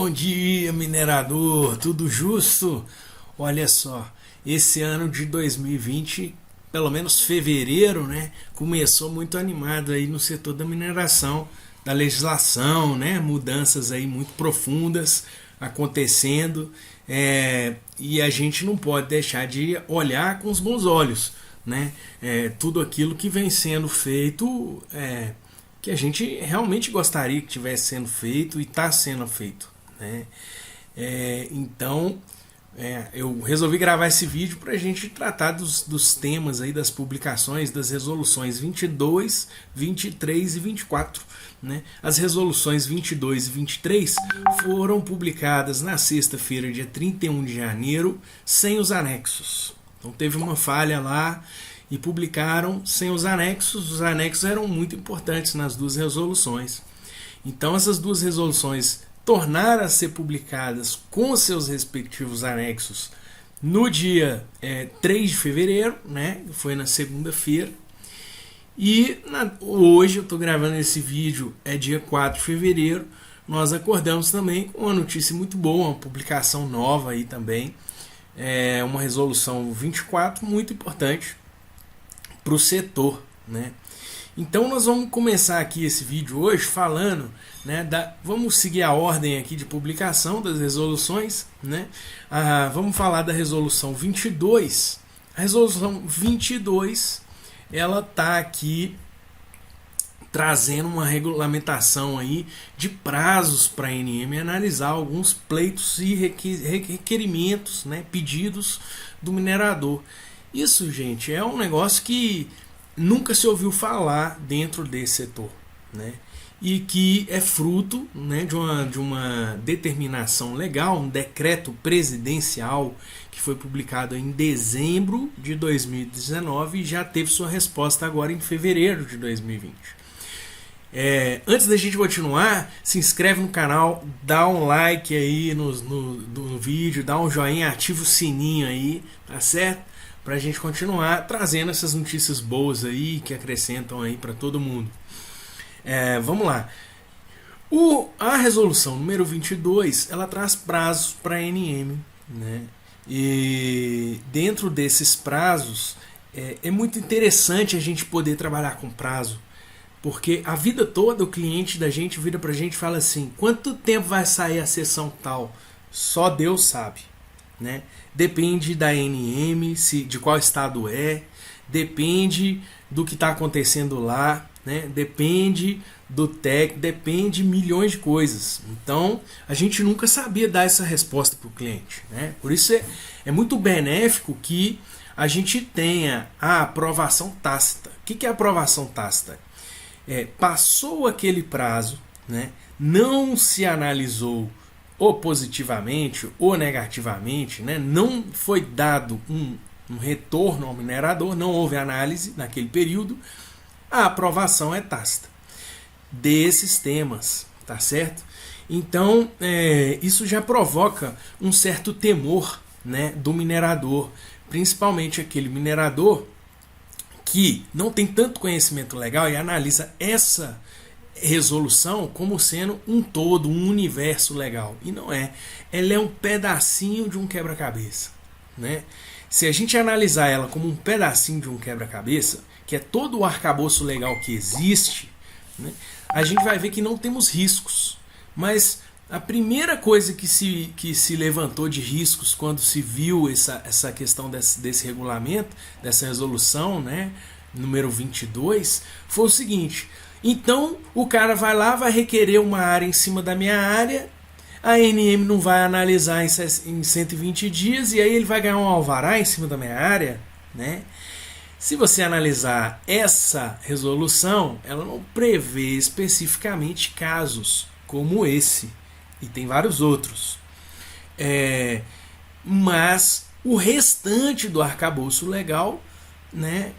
Bom dia, minerador, tudo justo? Olha só, esse ano de 2020, pelo menos fevereiro, né, começou muito animado aí no setor da mineração, da legislação, né, mudanças aí muito profundas acontecendo, e a gente não pode deixar de olhar com os bons olhos, né, tudo aquilo que vem sendo feito, que a gente realmente gostaria que tivesse sendo feito e está sendo feito, né? Então eu resolvi gravar esse vídeo para a gente tratar dos temas aí, das publicações, das resoluções 22, 23 e 24. Né? As resoluções 22 e 23 foram publicadas na sexta-feira, dia 31 de janeiro, sem os anexos. Então teve uma falha lá e publicaram sem os anexos. Os anexos eram muito importantes nas duas resoluções. Então essas duas resoluções tornaram a ser publicadas com seus respectivos anexos no dia 3 de fevereiro, né? Foi na segunda-feira. E hoje eu estou gravando esse vídeo, é dia 4 de fevereiro. Nós acordamos também com uma notícia muito boa, uma publicação nova aí também. Uma resolução 24 muito importante para o setor, né? Então nós vamos começar aqui esse vídeo hoje falando, né, vamos seguir a ordem aqui de publicação das resoluções, né? Vamos falar da resolução 22. A resolução 22, ela está aqui trazendo uma regulamentação aí de prazos para a ANM analisar alguns pleitos e requerimentos, né, pedidos do minerador. Isso, gente, é um negócio que nunca se ouviu falar dentro desse setor, né? E que é fruto, né, de uma determinação legal, um decreto presidencial que foi publicado em dezembro de 2019 e já teve sua resposta agora em fevereiro de 2020. Antes da gente continuar, se inscreve no canal, dá um like aí no vídeo, dá um joinha, ativa o sininho aí, tá certo? Para a gente continuar trazendo essas notícias boas aí que acrescentam aí para todo mundo. Vamos lá. A resolução número 22, ela traz prazos para a ANM, né? E dentro desses prazos é muito interessante a gente poder trabalhar com prazo, porque a vida toda o cliente da gente vira para a gente e fala assim: quanto tempo vai sair a sessão tal? Só Deus sabe, né? Depende da ANM, de qual estado depende do que está acontecendo lá, né? Depende do técnico, depende de milhões de coisas. Então a gente nunca sabia dar essa resposta para o cliente, né? Por isso é muito benéfico que a gente tenha a aprovação tácita. O que é a aprovação tácita? Passou aquele prazo, né? Não se analisou ou positivamente ou negativamente, né? Não foi dado um retorno ao minerador, não houve análise naquele período, a aprovação é tácita desses temas, tá certo? Então isso já provoca um certo temor, né, do minerador, principalmente aquele minerador que não tem tanto conhecimento legal e analisa essa resolução como sendo um todo, um universo legal. E não é. Ela é um pedacinho de um quebra-cabeça, né? Se a gente analisar ela como um pedacinho de um quebra-cabeça, que é todo o arcabouço legal que existe, né, a gente vai ver que não temos riscos. Mas a primeira coisa que se levantou de riscos quando se viu essa questão desse regulamento, dessa resolução, né, número 22, foi o seguinte: então o cara vai lá, vai requerer uma área em cima da minha área, a ANM não vai analisar em 120 dias e aí ele vai ganhar um alvará em cima da minha área, né? Se você analisar essa resolução, ela não prevê especificamente casos como esse, e tem vários outros. Mas o restante do arcabouço legal, né,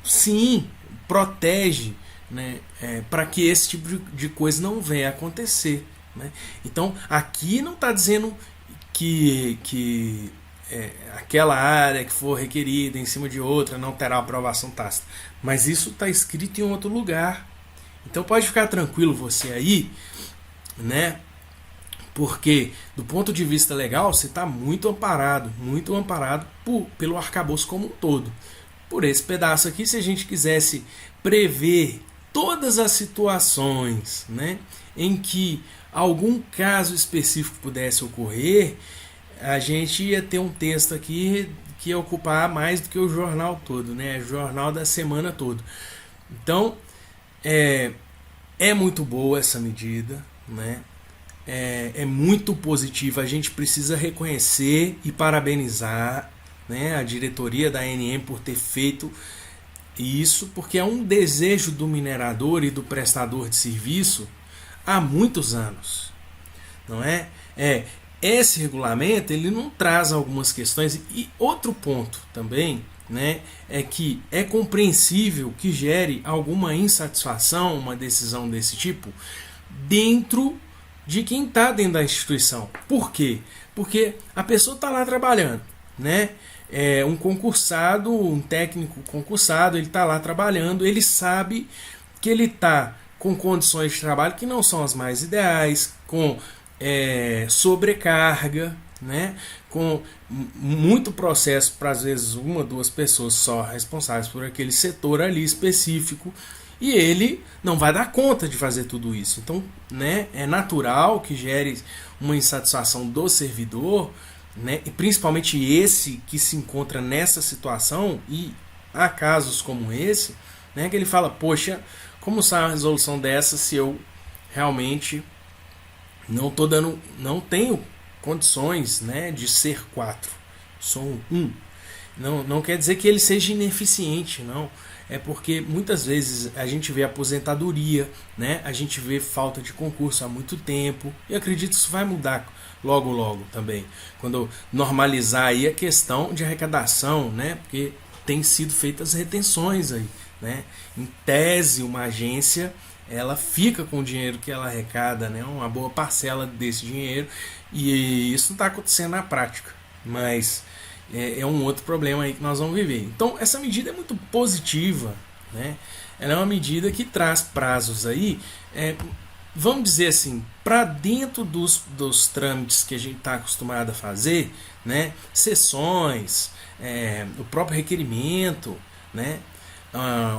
sim, protege, né, para que esse tipo de coisa não venha a acontecer, né? Então aqui não está dizendo que aquela área que for requerida em cima de outra não terá aprovação tácita, mas isso está escrito em outro lugar. Então pode ficar tranquilo você aí, né, Porque, do ponto de vista legal, você está muito amparado pelo arcabouço como um todo. Por esse pedaço aqui, se a gente quisesse prever todas as situações, né, em que algum caso específico pudesse ocorrer, a gente ia ter um texto aqui que ia ocupar mais do que o jornal todo, né, o jornal da semana todo. Então, é muito boa essa medida, né? É muito positiva. A gente precisa reconhecer e parabenizar, né, a diretoria da ANM por ter feito isso, porque é um desejo do minerador e do prestador de serviço há muitos anos, não é? Esse regulamento ele não traz algumas questões, e outro ponto também, né, é que é compreensível que gere alguma insatisfação uma decisão desse tipo dentro de quem está dentro da instituição. Por quê? Porque a pessoa está lá trabalhando, né? É um concursado, um técnico concursado, ele está lá trabalhando, ele sabe que ele está com condições de trabalho que não são as mais ideais, com sobrecarga, né? Com muito processo para às vezes uma ou duas pessoas só responsáveis por aquele setor ali específico, e ele não vai dar conta de fazer tudo isso. Então, né, é natural que gere uma insatisfação do servidor, né, e principalmente esse que se encontra nessa situação, e há casos como esse, né, que ele fala, poxa, como sai uma resolução dessa se eu realmente não tenho condições, né, de ser 4, sou um. Não quer dizer que ele seja ineficiente, não. É porque muitas vezes a gente vê aposentadoria, né? A gente vê falta de concurso há muito tempo, e acredito que isso vai mudar logo também, quando normalizar aí a questão de arrecadação, né? Porque tem sido feitas retenções aí, né? Em tese, uma agência ela fica com o dinheiro que ela arrecada, né? Uma boa parcela desse dinheiro, e isso não está acontecendo na prática, mas é um outro problema aí que nós vamos viver. Então essa medida é muito positiva, né? Ela é uma medida que traz prazos aí, vamos dizer assim, para dentro dos trâmites que a gente está acostumado a fazer, né? Sessões, o próprio requerimento, né?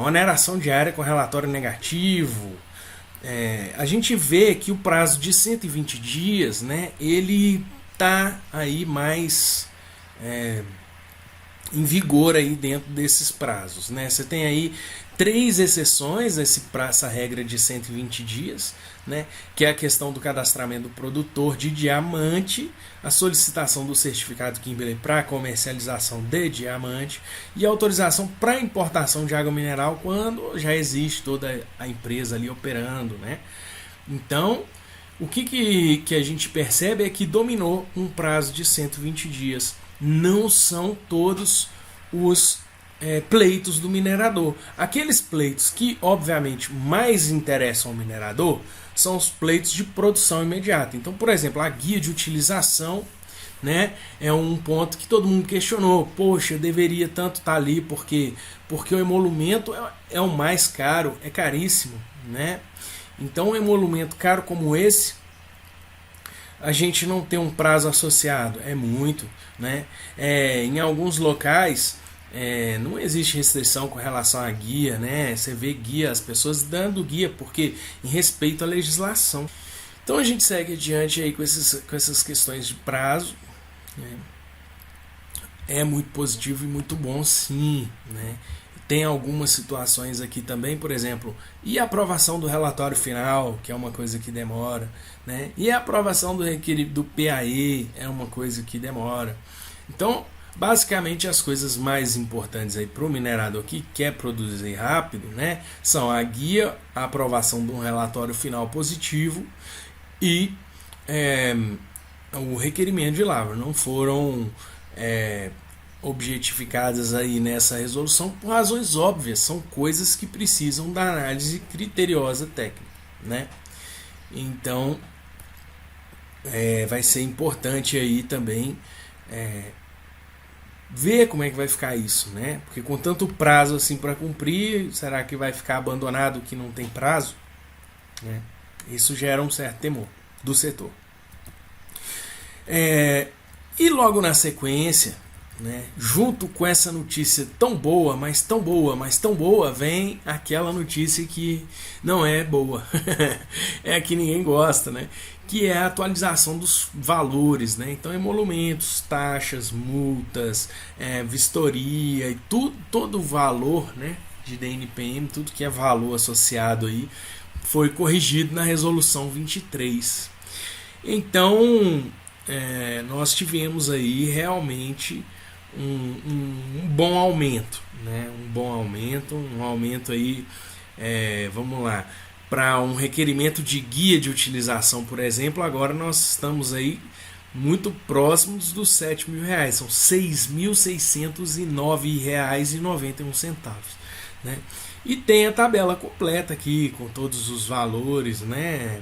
Oneração diária com relatório negativo. A gente vê que o prazo de 120 dias, né? Ele está aí mais em vigor aí dentro desses prazos, né? Você tem aí 3 exceções a essa regra de 120 dias, né? Que é a questão do cadastramento do produtor de diamante, a solicitação do certificado Kimberley para comercialização de diamante e a autorização para importação de água mineral quando já existe toda a empresa ali operando, né? Então, o que a gente percebe é que dominou um prazo de 120 dias. Não são todos os pleitos do minerador. Aqueles pleitos que, obviamente, mais interessam ao minerador são os pleitos de produção imediata. Então, por exemplo, a guia de utilização, né, é um ponto que todo mundo questionou. Poxa, deveria tanto estar ali porque o emolumento é o mais caro, é caríssimo, né? Então, um emolumento caro como esse, a gente não tem um prazo associado, é muito, né? Em alguns locais não existe restrição com relação à guia, né? Você vê guia, as pessoas dando guia porque em respeito à legislação. Então a gente segue adiante aí com essas questões de prazo, né? É muito positivo e muito bom, sim, né? Tem algumas situações aqui também, por exemplo, e a aprovação do relatório final, que é uma coisa que demora, né? E a aprovação do PAE é uma coisa que demora. Então, basicamente, as coisas mais importantes aí para o minerador que quer produzir rápido, né, são a guia, a aprovação de um relatório final positivo e o requerimento de lavra. Não foram objetificadas aí nessa resolução por razões óbvias, são coisas que precisam da análise criteriosa técnica, né? Então vai ser importante aí também ver como é que vai ficar isso, né? Porque com tanto prazo assim para cumprir, será que vai ficar abandonado que não tem prazo, né? Isso gera um certo temor do setor. E logo na sequência, né, junto com essa notícia tão boa, mas tão boa, mas tão boa, vem aquela notícia que não é boa. É a que ninguém gosta, né? Que é a atualização dos valores, né? Então, emolumentos, taxas, multas, vistoria e todo o valor, né, de DNPM, tudo que é valor associado aí, foi corrigido na resolução 23. Então, nós tivemos aí realmente um bom aumento, né? Um aumento aí, vamos lá, para um requerimento de guia de utilização, por exemplo, agora nós estamos aí muito próximos dos R$7.000, são R$6.609,91, né? E tem a tabela completa aqui com todos os valores, né?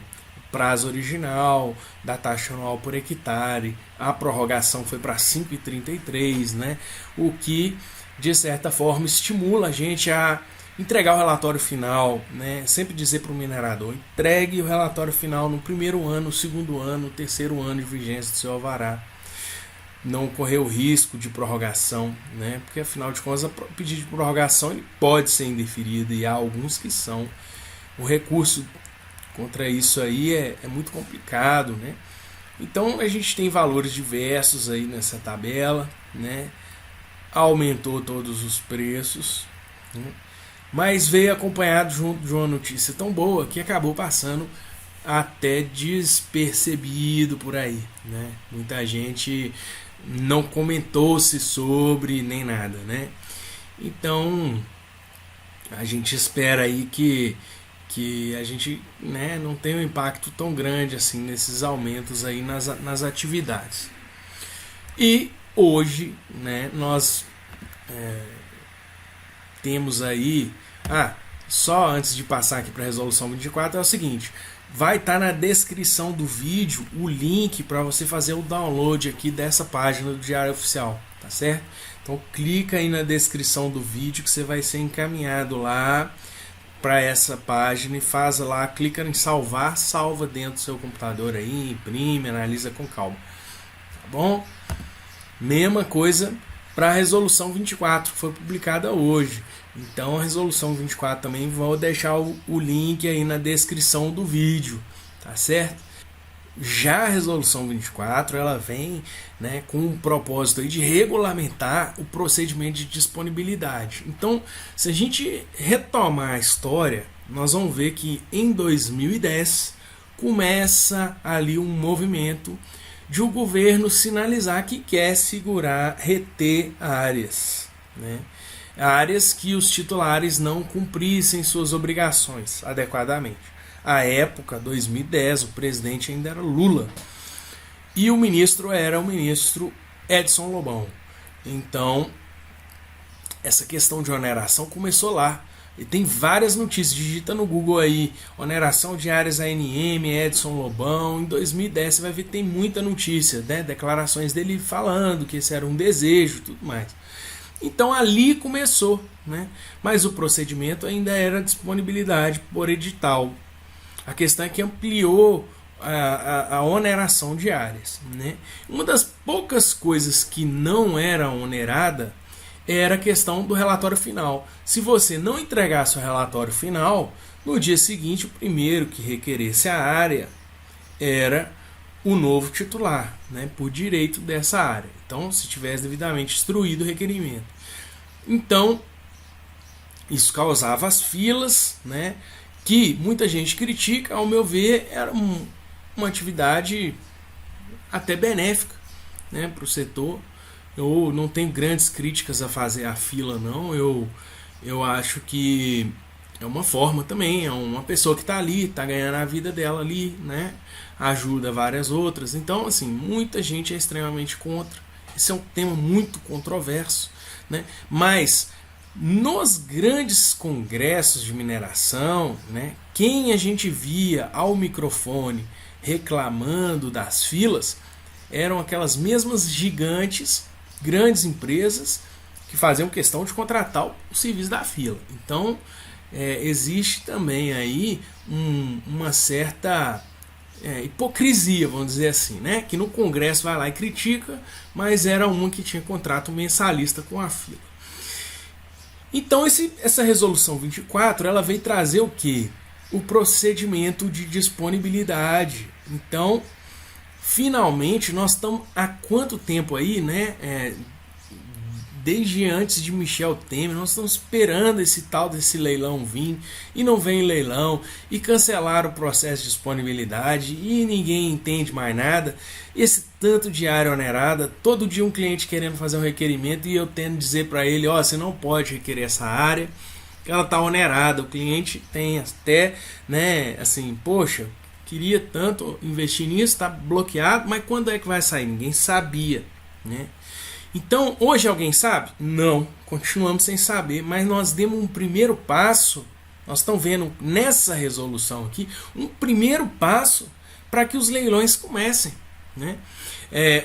Prazo original da taxa anual por hectare, a prorrogação foi para 5,33, né? O que de certa forma estimula a gente a entregar o relatório final, né? Sempre dizer para o minerador: entregue o relatório final no primeiro ano, no segundo ano, no terceiro ano de vigência do seu alvará. Não correr o risco de prorrogação, né? Porque afinal de contas o pedido de prorrogação ele pode ser indeferido e há alguns que são. O recurso contra isso aí é muito complicado, né? Então a gente tem valores diversos aí nessa tabela, né? Aumentou todos os preços, né? Mas veio acompanhado junto de uma notícia tão boa que acabou passando até despercebido por aí, né? Muita gente não comentou-se sobre nem nada, né? Então a gente espera aí que a gente, né, não tenha um impacto tão grande assim nesses aumentos aí nas atividades. E hoje, né, nós temos aí, só antes de passar aqui para a resolução 24, é o seguinte: vai estar na descrição do vídeo o link para você fazer o download aqui dessa página do Diário Oficial, tá certo? Então clica aí na descrição do vídeo que você vai ser encaminhado lá para essa página e faz lá, clica em salvar, salva dentro do seu computador aí, imprime, analisa com calma, tá bom? Mesma coisa para a resolução 24 que foi publicada hoje. Então a resolução 24 também vou deixar o link aí na descrição do vídeo, tá certo? Já a resolução 24 ela vem, né, com um propósito aí de regulamentar o procedimento de disponibilidade. Então, se a gente retomar a história, nós vamos ver que em 2010 começa ali um movimento de o governo sinalizar que quer segurar, reter áreas, né? Áreas que os titulares não cumprissem suas obrigações adequadamente. À época, 2010, o presidente ainda era Lula e o ministro era o ministro Edson Lobão. Então, essa questão de oneração começou lá. E tem várias notícias, digita no Google aí, oneração de áreas ANM, Edson Lobão. Em 2010 você vai ver que tem muita notícia, né? Declarações dele falando que esse era um desejo e tudo mais. Então ali começou, né? Mas o procedimento ainda era disponibilidade por edital. A questão é que ampliou a oneração de áreas, né? Uma das poucas coisas que não era onerada era a questão do relatório final. Se você não entregasse o relatório final, no dia seguinte o primeiro que requeresse a área era o novo titular, né, por direito dessa área. Então, se tivesse devidamente instruído o requerimento. Então, isso causava as filas, né, que muita gente critica. Ao meu ver, era uma atividade até benéfica, né, para o setor. Eu não tenho grandes críticas a fazer à fila, não. Eu acho que é uma forma também, é uma pessoa que está ali, está ganhando a vida dela ali, né? Ajuda várias outras. Então, assim, muita gente é extremamente contra. Esse é um tema muito controverso, né? Mas nos grandes congressos de mineração, né, quem a gente via ao microfone reclamando das filas eram aquelas mesmas gigantes, grandes empresas que faziam questão de contratar o serviço da fila. Então, existe também aí uma certa hipocrisia, vamos dizer assim, né? Que no Congresso vai lá e critica, mas era uma que tinha contrato mensalista com a fila. Então essa resolução 24, ela veio trazer o quê? O procedimento de disponibilidade. Então, finalmente, nós estamos há quanto tempo aí, né? Desde antes de Michel Temer, nós estamos esperando esse tal desse leilão vir, e não vem leilão, e cancelaram o processo de disponibilidade, e ninguém entende mais nada. Esse tanto de área onerada, todo dia um cliente querendo fazer um requerimento, e eu tendo dizer para ele, você não pode requerer essa área, que ela está onerada. O cliente tem até, né, assim, poxa, queria tanto investir nisso, está bloqueado, mas quando é que vai sair? Ninguém sabia, né? Então, hoje alguém sabe? Não, continuamos sem saber, mas nós demos um primeiro passo, nós estamos vendo nessa resolução aqui, um primeiro passo para que os leilões comecem, né?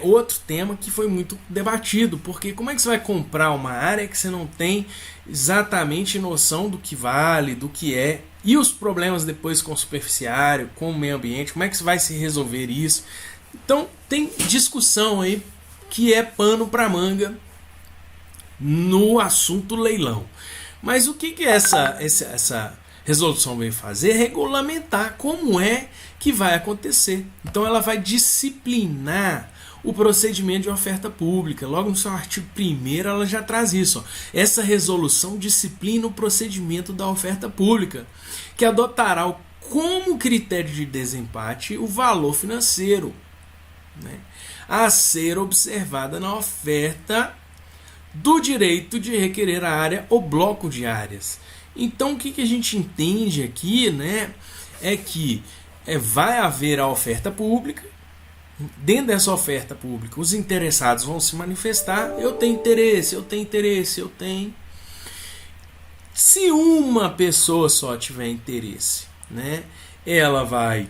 Outro tema que foi muito debatido, porque como é que você vai comprar uma área que você não tem exatamente noção do que vale, do que é, e os problemas depois com o superficiário, com o meio ambiente, como é que você vai se resolver isso? Então, tem discussão aí que é pano para manga no assunto leilão. Mas o que essa resolução veio fazer? Regulamentar como é que vai acontecer. Então ela vai disciplinar o procedimento de oferta pública. Logo no seu artigo 1º ela já traz isso. Essa resolução disciplina o procedimento da oferta pública, que adotará como critério de desempate o valor financeiro, né, a ser observada na oferta do direito de requerer a área ou bloco de áreas. Então o que a gente entende aqui, né, é que vai haver a oferta pública. Dentro dessa oferta pública, os interessados vão se manifestar. Eu tenho interesse, eu tenho interesse, eu tenho. Se uma pessoa só tiver interesse, né, ela vai...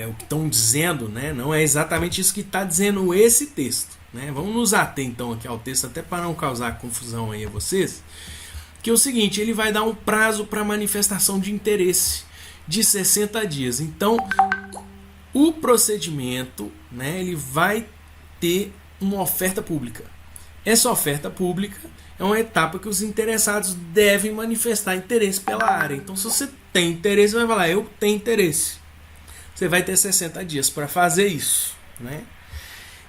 o que estão dizendo, né, não é exatamente isso que está dizendo esse texto, né? Vamos nos ater então aqui ao texto, até para não causar confusão aí a vocês, que é o seguinte: ele vai dar um prazo para manifestação de interesse de 60 dias. Então o procedimento, né, ele vai ter uma oferta pública. Essa oferta pública é uma etapa que os interessados devem manifestar interesse pela área. Então, se você tem interesse, você vai falar, eu tenho interesse. Você vai ter 60 dias para fazer isso, né?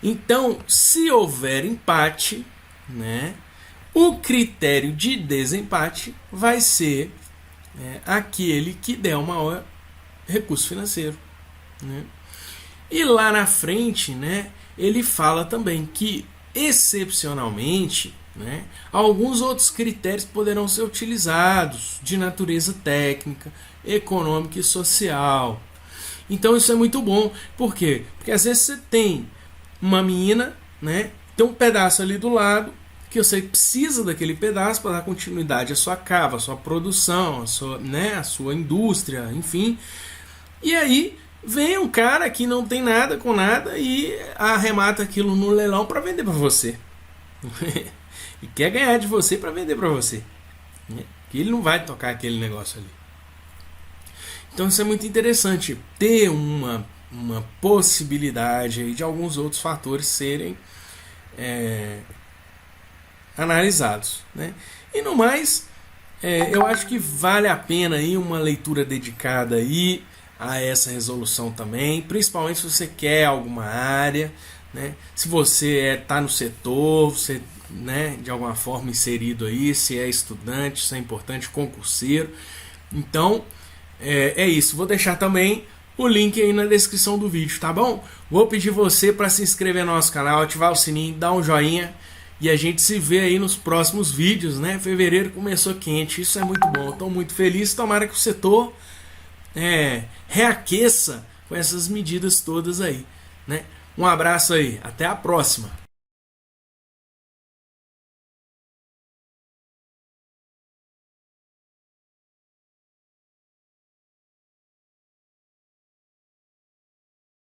Então, se houver empate, né, o critério de desempate vai ser aquele que der o maior recurso financeiro, né? E lá na frente, né, ele fala também que, excepcionalmente, né, alguns outros critérios poderão ser utilizados de natureza técnica, econômica e social. Então isso é muito bom. Por quê? Porque às vezes você tem uma mina, né, tem um pedaço ali do lado que você precisa daquele pedaço para dar continuidade à sua cava, à sua produção, à sua indústria, enfim. E aí vem um cara que não tem nada com nada e arremata aquilo no leilão para vender para você. E quer ganhar de você para vender para você. Que ele não vai tocar aquele negócio ali. Então isso é muito interessante, ter uma possibilidade aí de alguns outros fatores serem analisados, né? E no mais, eu acho que vale a pena aí uma leitura dedicada aí a essa resolução também, principalmente se você quer alguma área, né? Se você está no setor, você, né, de alguma forma inserido aí, se é estudante, isso é importante, concurseiro. Então é isso, vou deixar também o link aí na descrição do vídeo, tá bom? Vou pedir você para se inscrever no nosso canal, ativar o sininho, dar um joinha e a gente se vê aí nos próximos vídeos, né? Fevereiro começou quente, isso é muito bom, estou muito feliz, tomara que o setor reaqueça com essas medidas todas aí, né? Um abraço aí, até a próxima!